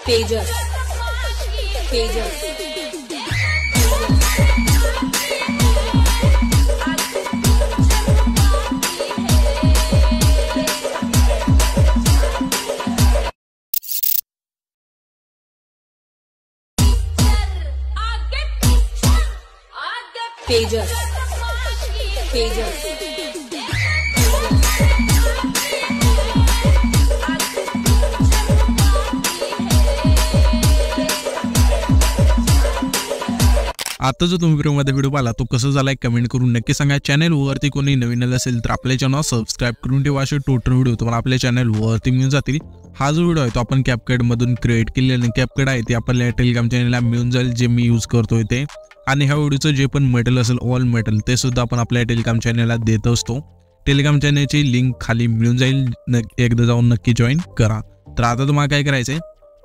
तेजस तेजस तेजस तेजस आता जो तुम्ही व्हिडिओ पाहिला तो कसं झालाय कमेंट करून नक्की सांगा। चॅनल वरती कोणी नवीन असेल तर आपल्या चॅनल सबस्क्राइब करून ठेवा। असे टोटल व्हिडिओ तुम्हाला आपल्या चॅनल वरती मिळून जातील। हा जो व्हिडिओ आहे तो आपण कॅपकट मधून क्रिएट केलेला कॅपकट आहे ते आपल्या टेलिग्राम चॅनलला मिळून जाईल जे मी यूज करतोय ते। आणि ह्या व्हिडिओचं जे पण मटेरियल असेल ऑल मटेरियल ते सुद्धा आपण आपल्या टेलिग्राम चॅनलला देत असतो। टेलिग्राम चॅनलची लिंक खाली मिळून जाईल, एकदा जाऊन नक्की जॉईन करा। तर आता तुम्हाला काय करायचंय,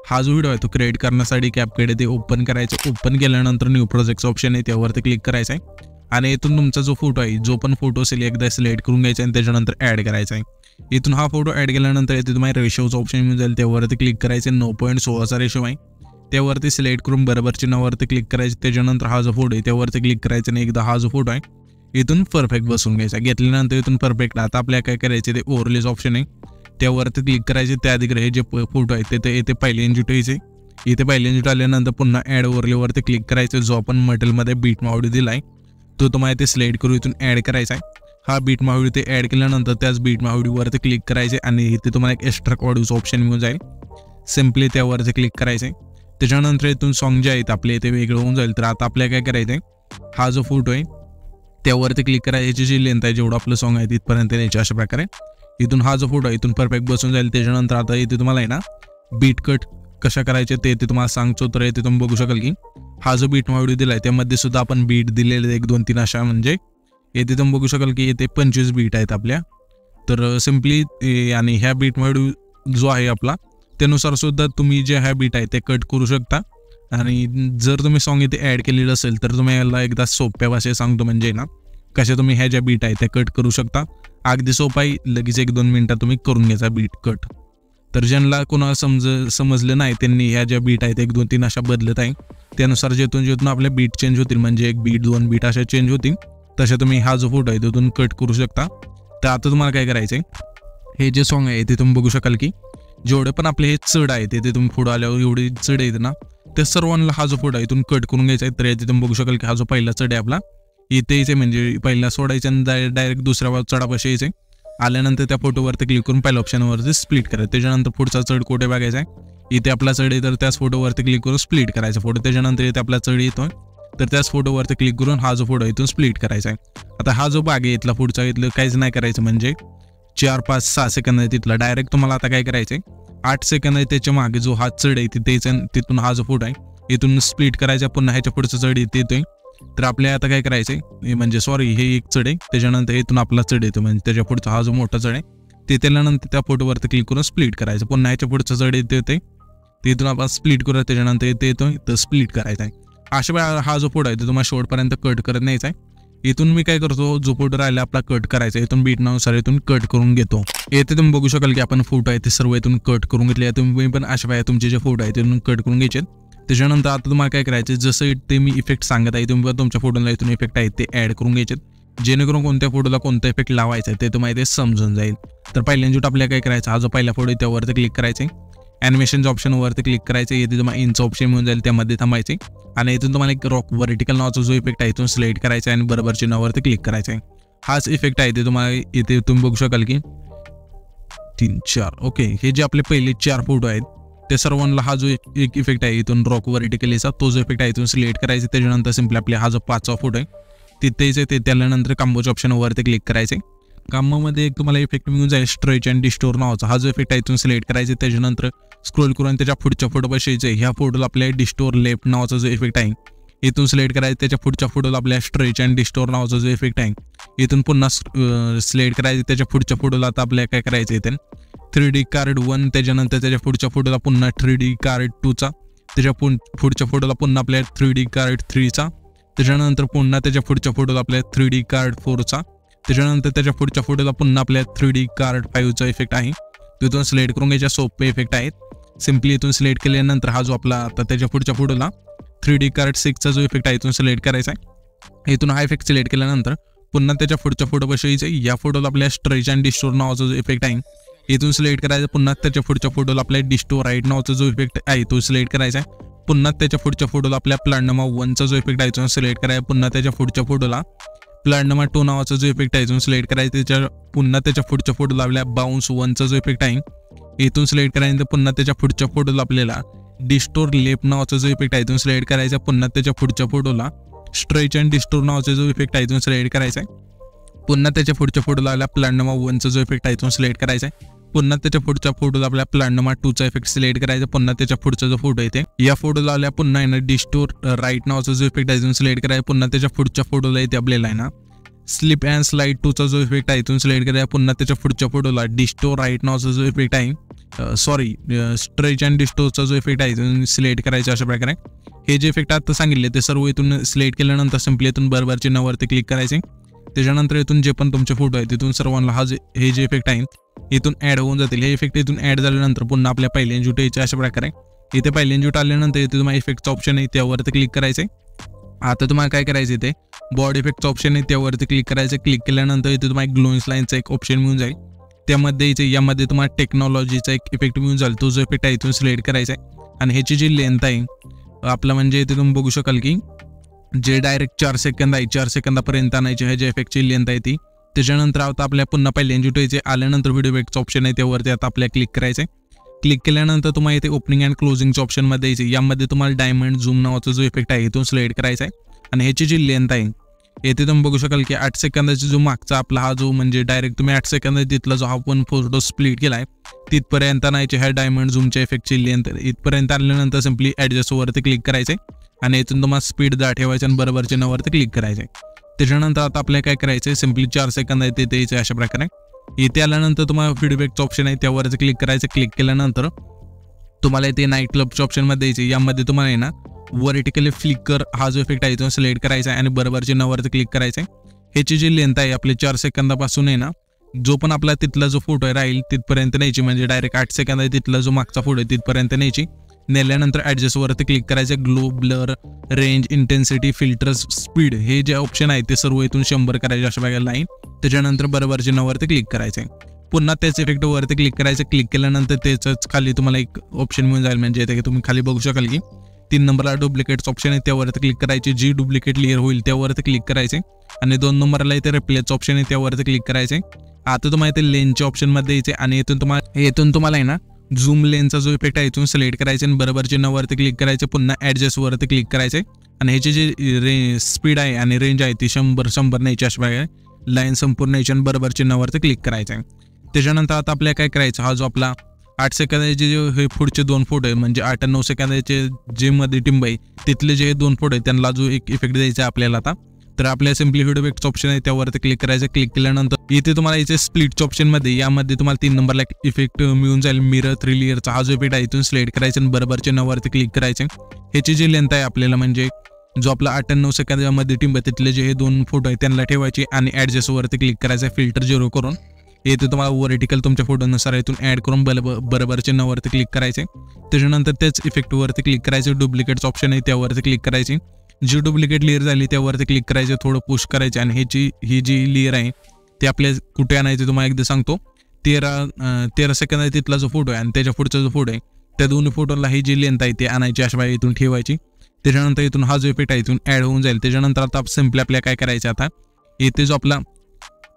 हा जो व्हिडिओ आहे तो क्रिएट करण्यासाठी कॅपकट ते ओपन करायचं। ओपन केल्यानंतर न्यू प्रोजेक्टचं ऑप्शन आहे त्यावरती क्लिक करायचं आहे आणि इथून तुमचा जो फोटो आहे जो पण फोटो असेल एकदा सिलेक्ट करून घ्यायचा आणि त्याच्यानंतर ॲड करायचा आहे। इथून हा फोटो ॲड केल्यानंतर इथे तुम्हाला रेशोचं ऑप्शन मिळून जाईल त्यावरती क्लिक करायचे। 9.16चा रेशो आहे त्यावरती सिलेक्ट करून बरोबर चिन्हावरती क्लिक करायचे। त्याच्यानंतर हा जो फोटो आहे त्यावरती क्लिक करायचं आणि एकदा हा जो फोटो आहे इथून परफेक्ट बसून घ्यायचा। घेतल्यानंतर इथून परफेक्ट आता आपल्याला काय करायचे ते ओव्हरलेच ऑप्शन आहे त्यावरती क्लिक करायचे। त्या अधिकारी हे जे फोटो आहे ते इथे पहिले इंजिट व्हायचे। इथे पहिले इंजिट आल्यानंतर पुन्हा ॲड ओव्हरलेवरती क्लिक करायचं। जो आपण मटेरियलमध्ये बीट मावडी दिला आहे तो तुम्हाला इथे सिलेक्ट करून इथून ॲड करायचा आहे। हा बीट मावडी ते ॲड केल्यानंतर त्याच बीट मावडीवरती क्लिक करायचे आणि इथे तुम्हाला एक एक्स्ट्रा ऑडिओचं ऑप्शन मिळून जाईल। सिम्पली त्यावरती क्लिक करायचे। त्याच्यानंतर इथून सॉन्ग जे आहेत आपले इथे वेगळं होऊन जाईल। तर आता आपल्याला काय करायचं आहे, हा जो फोटो आहे त्यावरती क्लिक करायची। याची जी लेंथ आहे जेवढं आपलं सॉन्ग आहे तिथपर्यंत यायची अशा प्रकारे। इथून हा जो फोटो आहे इथून परफेक्ट बसून जाईल। त्याच्यानंतर आता इथे तुम्हाला आहे ना बीट कट कशा करायचे ते तुम्हाला सांगतो। तर इथे तुम्ही बघू शकाल की हा जो बीट मावडी दिला आहे त्यामध्ये सुद्धा आपण बीट दिलेले 1 2 3 अशा, म्हणजे इथे तुम्ही बघू शकाल की इथे 25 बीट आहेत आपल्या। तर सिम्पली आणि ह्या बीट मावडी जो आहे आपला त्यानुसार सुद्धा तुम्ही जे ह्या बीट आहे ते कट करू शकता। आणि जर तुम्ही सॉन्ग इथे ॲड केलेलं असेल तर तुम्ही याला एकदा सोप्या भाषेत सांगतो, म्हणजे ना कशा तुम्ही ह्या ज्या बीट आहे त्या कट करू शकता। अगदी सोपा आहे, लगेच 1 2 मिनिटात तुम्ही करून घ्यायचा बीट कट। तर ज्यांना कोणाला समजलं नाही त्यांनी ह्या ज्या बीट आहेत 1 2 3 अशा बदलत आहे त्यानुसार जेथून आपल्या बीट चेंज होतील, म्हणजे 1 बीट 2 बीट अशा चेंज होतील तशा तुम्ही हा जो फोटो आहे तिथून कट करू शकता। तर आता तुम्हाला काय करायचं आहे, हे जे सॉन्ग आहे ते तुम्ही बघू शकाल की जेवढे पण आपले हे चढ आहे ते तुम्ही पुढे आल्यावर एवढी चढ आहेत ना त्या सर्वांना हा जो फोटो आहे इथून कट करून घ्यायचा आहे। तर याचे तुम्ही बघू शकाल की हा जो पहिला चढ आहे आपला इथे यायचे, म्हणजे पहिला सोडायचा आणि डायरेक्ट दुसऱ्या चढापाशी यायचे। आल्यानंतर त्या फोटोवरती क्लिक करून पहिल्या ऑप्शनवरती स्प्लिट करायचं। त्याच्यानंतर पुढचा चढ कुठे बघायचा आहे, इथे आपला चढ आहे तर त्याच फोटोवरती क्लिक करून स्प्लिट करायचा फोटो। त्याच्यानंतर इथे आपला चढ येतोय तर त्याच फोटोवरती क्लिक करून हा जो फोटो इथून स्प्लिट करायचा आहे। आता हा जो भाग आहे इथला पुढचा इथलं काहीच नाही करायचं, म्हणजे 4 5 6 सेकंद आहे तिथला डायरेक्ट तुम्हाला आता काय करायचं आहे 8 सेकंद आहे त्याच्या मागे जो हा चढ आहे तिथून हा जो फोटो आहे इथून स्प्लिट करायचा। पुन्हा ह्याच्या पुढचं चढ येतोय तर आपल्याला आता काय करायचंय, म्हणजे सॉरी हे एक चढ आहे त्याच्यानंतर इथून आपला चढ येतो, म्हणजे त्याच्या पुढचा हा जो मोठा चढ आहे ते त्यानंतर त्या फोटोवरती क्लिक करून स्प्लिट करायचं। पुन्हा ह्याच्या पुढचं चढ येते तिथून आपण स्प्लिट करूया त्याच्यानंतर येतोय तर स्प्लिट करायचा आहे। अशा वेळा हा जो फोटो आहे तो तुम्हाला शेवटपर्यंत कट करत न्यायचा आहे। इथून मी काय करतो, जो फोटो राहिला आपला कट करायचा इथून बीट नावानुसार इथून कट करून घेतो। येथे तुम्ही बघू शकाल की आपण फोटो आहे ते सर्व इथून कट करून घेतले। तुम्ही पण अशा वेळा तुमचे जे फोटो आहे तिथून कट करून घ्यायचे। त्याच्यानंतर आता तुम्हाला काय करायचं, जसं ते मी इफेक्ट सांगत आहे तुम्ही तुमच्या फोटोला इथून इफेक्ट आहे ते ॲड करून घ्यायचे, जेणेकरून कोणत्या फोटोला कोणता इफेक्ट लावायचा आहे ते तुम्हाला ते समजून जाईल। तर पहिल्यांदा आपल्याला काय करायचं, हा जो पहिला फोटो आहे त्यावरती क्लिक करायचे। ॲनिमेशनच्या ऑप्शनवरती क्लिक करायचे। इथे तुम्हाला इनचं ऑप्शन मिळून जाईल त्यामध्ये थांबायचे आणि इथून तुम्हाला एक रॉक व्हर्टिकल नावाचा जो इफेक्ट आहे इथून सिलेक्ट करायचा आणि बरोबर चिन्हावरती क्लिक करायचं आहे। हाच इफेक्ट आहे ते तुम्हाला इथे तुम्ही बघू शकाल की 3 4 ओके, हे जे आपले पहिले 4 फोटो आहेत ते सर्वांना हा जो एक इफेक्ट आहे इथून रॉक व्हर्टिकलीचा तो जो इफेक्ट आहे इथून सिलेक्ट करायचा। त्याच्यानंतर सिम्पली आपले हा जो 5वा फोटो आहे तिथेच ते त्यानंतर कांबोच्या ऑप्शनवरती क्लिक करायचे। कामामध्ये एक तुम्हाला इफेक्ट मिळून जाईल स्ट्रेच अँड डिस्टोर नावाचा, हा जो इफेक्ट आहे इथून सिलेक्ट करायचे। त्याच्यानंतर स्क्रोल करून त्याच्या पुढच्या फोटो बसायचे। ह्या फोटोला आपल्या डिस्टोर लेफ्ट नावाचा जो इफेक्ट आहे इथून सिलेक्ट करायचं। त्याच्या पुढच्या फोटोला आपल्या स्ट्रेच अँड डिस्टोर नावाचा जो इफेक्ट आहे इथून पुन्हा सिलेक्ट करायचं। त्याच्या पुढच्या फोटोला आता आपल्याला काय करायचं इथे 3D कार्ड 1, त्याच्यानंतर त्याच्या पुढच्या फोटोला पुन्हा 3D कार्ड 2चा, त्याच्या पुढच्या फोटोला पुन्हा आपल्या 3D कार्ड 3चा, त्याच्यानंतर पुन्हा त्याच्या पुढच्या फोटोला आपल्या 3D कार्ड 4चा, त्याच्यानंतर त्याच्या पुढच्या फोटोला पुन्हा आपल्या 3D कार्ड 5चा इफेक्ट आहे तिथून सिलेक्ट करून घ्यायच्या। सोपे इफेक्ट आहेत सिम्पली इथून सिलेक्ट केल्यानंतर हा जो आपला आता त्याच्या पुढच्या फोटोला 3D कार्ड 6चा जो इफेक्ट आहे इथून सिलेक्ट करायचा आहे. इथून हा इफेक्ट सिलेक्ट केल्यानंतर पुन्हा त्याच्या पुढच्या फोटोपाशी या फोटोला आपल्या स्ट्रेच अँड डिस्टोर नावाचा जो इफेक्ट आहे इथून सिलेक्ट करायचा. पुन्हा त्याच्या पुढच्या फोटोला आपल्या डिस्टोर राईट नावाचा जो इफेक्ट आहे तो सिलेक्ट करायचा आहे. पुन्हा त्याच्या पुढच्या फोटोला आपल्या प्लॅनोमा 1चा जो इफेक्ट आहे इथून सिलेक्ट करायचा. पुन्हा त्याच्या पुढच्या फोटोला प्लॅनोमा 2 नावाचा जो इफेक्ट आहे इथून सिलेक्ट करायचा. पुन्हा त्याच्या पुढच्या फोटोला आपल्या बाउन्स 1चा जो इफेक्ट आहे इथून सिलेक्ट करायचं. पुन्हा त्याच्या पुढच्या फोटोला आपल्याला डिस्टोर लेफ्ट नावाचा जो इफेक्ट आहे इथून सिलेक्ट करायचा. पुन्हा त्याच्या पुढच्या फोटोला स्ट्रेच अँड डिस्टोर नावाचा जो इफेक्ट आहे इथून सिलेक्ट करायचा आहे. पुन्हा त्याच्या पुढच्या फोटोला आपल्या प्लॅनोमा 1चा जो इफेक्ट आहे इथून सिलेक्ट करायचा आहे. पुन्हा त्याच्या पुढच्या फोटोला आपल्या प्लॅनोमा 2चा इफेक्ट सिलेक्ट करायचा. पुन्हा त्याच्या पुढचा जो फोटो येते या फोटोला आपल्या पुन्हा आहे ना डिस्टोर राईट नावाचा जो इफेक्ट आहे इथून सिलेक्ट करायचा. पुन्हा त्याच्या पुढच्या फोटोला येते आपल्याला आहे ना स्लिप अँड स्लाइड 2चा जो इफेक्ट आहे इथून सिलेक्ट करायचा. पुन्हा त्याच्या पुढच्या फोटोला डिस्टोर राईट नावाचा जो इफेक्ट आहे स्ट्रेच अँड डिस्टोरचा जो इफेक्ट आहे इथून सिलेक्ट करायचा. अशा प्रकारे हे जे इफेक्ट आता सांगितले ते सर्व इथून सिलेक्ट केल्यानंतर सिम्पली इथून बरोबर चिन्हावरती क्लिक करायचे. त्याच्यानंतर इथून जे पण तुमचे फोटो आहेत तिथून सर्वांना हे जे इफेक्ट आहे इथून ॲड होऊन जातील. हे इफेक्ट इथून ॲड झाल्यानंतर पुन्हा आपल्या पहिल्या इंजूट यायचे. अशा प्रकारे इथे पहिल्या इंजूट आल्यानंतर इथे तुम्हाला इफेक्टचा ऑप्शन आहे त्यावरती क्लिक करायचं आहे. आता तुम्हाला काय करायचं इथे बॉडी इफेक्टचा ऑप्शन आहे त्यावरती क्लिक करायचं. क्लिक केल्यानंतर इथे तुम्हाला ग्लोइंग लाईनचा एक ऑप्शन मिळून जाईल. त्यामध्ये यामध्ये तुम्हाला टेक्नॉलॉजीचा एक इफेक्ट मिळून जाईल. तो जो इफेक्ट आहे इथून सिलेक्ट करायचा आहे. आणि ह्याची जी लेंथ आहे आपला म्हणजे इथे तुम्ही बघू शकाल की जे डायरेक्ट 4 सेकंद आहे 4 सेकंदापर्यंत आणायचे ह्या जे इफेक्टची लेंथ आहे ती. त्याच्यानंतर आता आपल्या पुन्हा पहिल्या इंजूट यायचे आल्यानंतर व्हिडिओ इफेक्टचा ऑप्शन आहे त्यावरती आता आपल्याला क्लिक करायचं आहे. क्लिक केल्यानंतर तुम्हाला इथे ओपनिंग अँड क्लोजिंगच्या ऑप्शनमध्ये यायचे. यामध्ये तुम्हाला डायमंड झूम नावाचा जो इफेक्ट आहे इथून सिलेक्ट करायचा आहे. आणि ह्याची जी लेंथ आहे येथे तुम्ही बघू शकाल की 8 सेकंदाचा जो मागचा आपला हा जो म्हणजे डायरेक्ट तुम्ही 8 सेकंद तिथला जो हा पण फोटो स्प्लिट केला आहे तिथपर्यंत आणायचे. ह्या डायमंड झूमच्या इफेक्टची लेंथ इथपर्यंत आणल्यानंतर सिम्पली ॲडजस्टवरती क्लिक करायचे आणि इथून तुम्हाला स्पीड दाखवायचं आणि बरोबर चिन्हावरती क्लिक करायचं. त्याच्यानंतर आता आपल्याला काय करायचं आहे सिम्पली 4 सेकंद आहे तिथे यायचं. अशा प्रकारे इथे आल्यानंतर तुम्हाला फीडबॅकचं ऑप्शन आहे त्यावरती क्लिक करायचं. क्लिक केल्यानंतर तुम्हाला इथे नाईट क्लबच्या ऑप्शनमध्ये यायचे. यामध्ये तुम्हाला आहे ना वर्टिकली फ्लिकर हा जो इफेक्ट आहे तो सिलेक्ट करायचा आहे आणि बरोबर चिन्हावरती क्लिक करायचं आहे. ह्याची जी लेंथ आहे आपली 4 सेकंदापासून आहे ना जो पण आपला तिथला जो फोटो आहे राहील तिथपर्यंत न्यायची. म्हणजे डायरेक्ट 8 सेकंद आहे तिथला जो मागचा फोटो आहे तिथपर्यंत न्यायची. नेल्यानंतर ॲडजस्टवरती क्लिक करायचं. Glow blur range intensity filter speed हे जे ऑप्शन आहे ते सर्व इथून 100 करायचे अशा बघायला लाईन. त्याच्यानंतर बरोबर चिन्हावरती क्लिक करायचं आहे. पुन्हा त्याच इफेक्टवरती क्लिक करायचं. क्लिक केल्यानंतर त्याचंच खाली तुम्हाला एक ऑप्शन मिळून जाईल. म्हणजे इथे तुम्ही खाली बघू शकाल की 3 नंबरला डुप्लिकेटचं ऑप्शन आहे त्यावरती क्लिक करायचे. जी डुप्लिकेट लेअर होईल त्यावरती क्लिक करायचे आणि 2 नंबरला इथे रिप्लेसचं ऑप्शन आहे त्यावरती क्लिक करायचे. आता तुम्हाला इथे लेनच्या ऑप्शनमध्ये यायचे आणि इथून तुम्हाला आहे ना झूम लेनचा जो इफेक्ट आहे इथून सिलेक्ट करायचे आणि बरोबर चिन्हावरती क्लिक करायचे. पुन्हा ॲडजस्टवरती क्लिक करायचे आणि ह्याची जी स्पीड आहे आणि रेंज आहे ती 100 न्यायची अशा प्रकारे लाईन संपूर्ण न्यायची आणि बरोबर चिन्हावरती क्लिक करायचं आहे. त्याच्यानंतर आता आपल्याला काय करायचं हा जो आपला 8 सेकंदाचे जे हे पुढचे 2 फोटो आहे म्हणजे 8 आणि 9 सेकंदाचे जे मध्ये टिंब आहे तिथले जे 2 फोटो आहेत त्यांना जो एक इफेक्ट द्यायचा आहे आपल्याला. आता तर आपल्या सिम्पली व्हिडिओ इफेक्टचं ऑप्शन आहे त्यावरती क्लिक करायचं. क्लिक केल्यानंतर इथे तुम्हाला इथे स्प्लिटच्या ऑप्शनमध्ये यामध्ये तुम्हाला 3 नंबरला इफेक्ट मिळून जाईल. मिरर 3 लेअरचा हा जो इफेक्ट आहे इथून सिलेक्ट करायचा आणि बरोबर चिन्हावरती क्लिक करायचे. ह्याची जी लेंथ आहे आपल्याला म्हणजे जो आपला 8 आणि 9 सेकंदामध्ये टिंब आहे तिथले जे हे 2 फोटो आहेत त्यांना ठेवायचे आणि ॲडजस्टवरती क्लिक करायचं. फिल्टर 0 करून येथे तुम्हाला वर्टिकल तुमच्या फोटोनुसार इथून ॲड करून बरोबर चिन्हावरती क्लिक करायचे. त्याच्यानंतर त्याच इफेक्टवरती क्लिक करायचे. डुप्लिकेटचं ऑप्शन आहे त्यावरती क्लिक करायचे. जी डुप्लिकेट लेअर झाली त्यावरती क्लिक करायचे. थोडं पुश करायचे आणि ही जी लेअर आहे ते आपल्या कुठे आणायचे तुम्हाला एकदा सांगतो. 13 सेकंद आहे तिथला जो फोटो आहे आणि त्याच्या पुढचा जो फोटो आहे त्या दोन्ही फोटोला ही जी लेंथ आहे ती आणायची अशा बाय इथून ठेवायची. त्याच्यानंतर इथून हा जो इफेक्ट आहे इथून ॲड होऊन जाईल. त्याच्यानंतर आता सिम्पली आपल्याला काय करायचं आता इथे जो आपला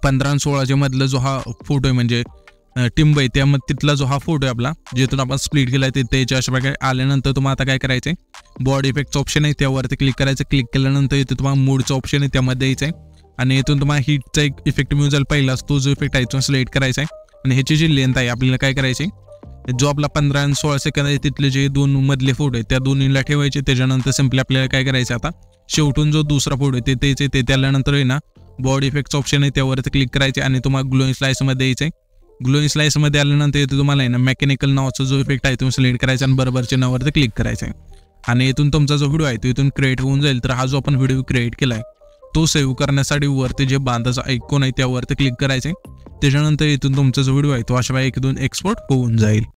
15 आणि 16च्या मधला जो हा फोटो आहे म्हणजे टिंब आहे त्यामध्ये तिथला जो हा फोटो आहे आपला जिथून आपण स्प्लिट केला आहे त्याच्या अशा प्रकारे आल्यानंतर तुम्हाला आता काय करायचं आहे बॉडी इफेक्टचं ऑप्शन आहे त्यावरती क्लिक करायचं. क्लिक केल्यानंतर इथे तुम्हाला मूडचं ऑप्शन आहे त्यामध्ये यायचं आहे आणि इथून तुम्हाला हीटचा एक इफेक्ट मिळून जाईल. पहिलाच तो जो इफेक्ट आहे तो सिलेक्ट करायचा आहे आणि ह्याची जी लेंथ आहे आपल्याला काय करायची जो आपला 15 आणि 16 सेकंद आहे तिथले जे 2 मधले फोटो आहेत त्या दोन्हीला ठेवायचे. त्याच्यानंतर सिम्पली आपल्याला काय करायचं आता शेवटून जो दुसरा फोटो आहे ते त्याल्यानंतर आहे ना बॉडी इफेक्टचं ऑप्शन आहे त्यावरती क्लिक करायचे आणि तुम्हाला ग्लोइंग स्लाइसमध्ये यायचं आहे. ग्लोइंग स्लाइसमध्ये आल्यानंतर इथे तुम्हाला आहे ना मेकॅनिकल नावाचा जो इफेक्ट आहे तो सिलेक्ट करायचा आणि बरोबरच्या नावावरती क्लिक करायचं आहे आणि इथून तुमचा जो व्हिडिओ आहे तो इथून क्रिएट होऊन जाईल. तर हा जो आपण व्हिडिओ क्रिएट केला आहे तो सेव्ह करण्यासाठी वरती जे बांधाचा आयकॉन आहे त्यावरती क्लिक करायचे. त्याच्यानंतर इथून तुमचा जो व्हिडिओ आहे तो अशा इथून एक्सपोर्ट होऊन जाईल.